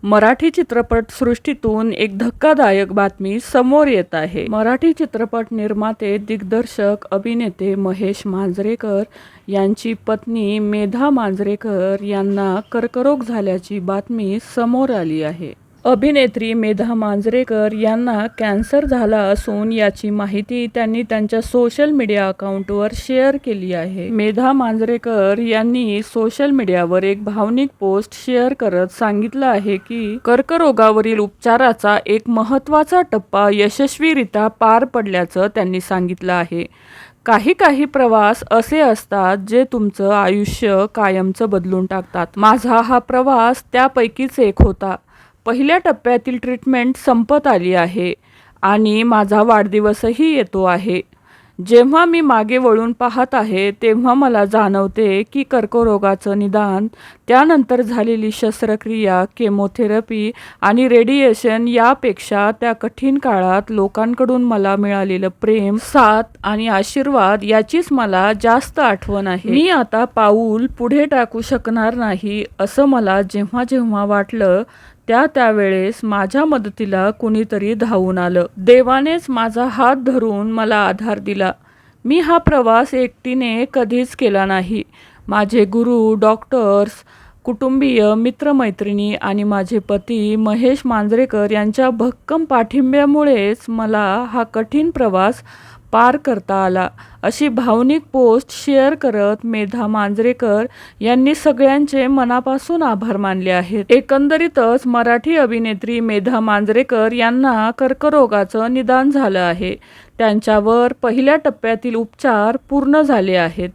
मराठी चित्रपटसृष्टीतून एक धक्कादायक बातमी समोर येत आहे. मराठी चित्रपट निर्माते, दिग्दर्शक, अभिनेते महेश मांजरेकर यांची पत्नी मेधा मांजरेकर यांना कर्करोग झाल्याची बातमी समोर आली आहे. अभिनेत्री मेधा मांजरेकर यांना कॅन्सर झाला असून याची माहिती त्यांनी त्यांच्या सोशल मीडिया अकाउंटवर शेअर केली आहे. मेधा मांजरेकर यांनी सोशल मीडियावर एक भावनिक पोस्ट शेअर करत सांगितलं आहे की कर्करोगावरील उपचाराचा एक महत्त्वाचा टप्पा यशस्वीरित्या पार पडल्याचं त्यांनी सांगितलं आहे. काही प्रवास असे असतात जे तुमचं आयुष्य कायमचं बदलून टाकतात. माझा हा प्रवास त्यापैकीच एक होता. पहिल्या टप्प्यातील ट्रीटमेंट संपत आली आहे आणि माझा वाढदिवसही येतो आहे. जेव्हा मी मागे वळून पाहत आहे तेव्हा मला जाणवते की कर्करोगाचं निदान, त्यानंतर झालेली शस्त्रक्रिया, केमोथेरपी आणि रेडिएशन यापेक्षा त्या कठीण काळात लोकांकडून मला मिळालेलं प्रेम, साथ आणि आशीर्वाद याचीच मला जास्त आठवण आहे. मी आता पाऊल पुढे टाकू शकणार नाही असं मला जेव्हा जेव्हा वाटलं त्यावेळेस माझ्या मदतीला कुणीतरी धावून आलं. देवानेच माझा हात धरून मला आधार दिला. मी हा प्रवास एकटीने कधीच केला नाही. माझे गुरु, डॉक्टर्स, कुटुंबीय, मित्रमैत्रिणी आणि माझे पती महेश मांजरेकर यांच्या भक्कम पाठिंब्यामुळेच मला हा कठीण प्रवास पार करता आला, अशी भावनिक पोस्ट शेअर करत मेधा मांजरेकर यांनी सगळ्यांचे मनापासून आभार मानले आहेत. एकंदरीतच मराठी अभिनेत्री मेधा मांजरेकर यांना कर्करोगाचं निदान झालं आहे. त्यांच्यावर पहिल्या टप्प्यातील उपचार पूर्ण झाले आहेत.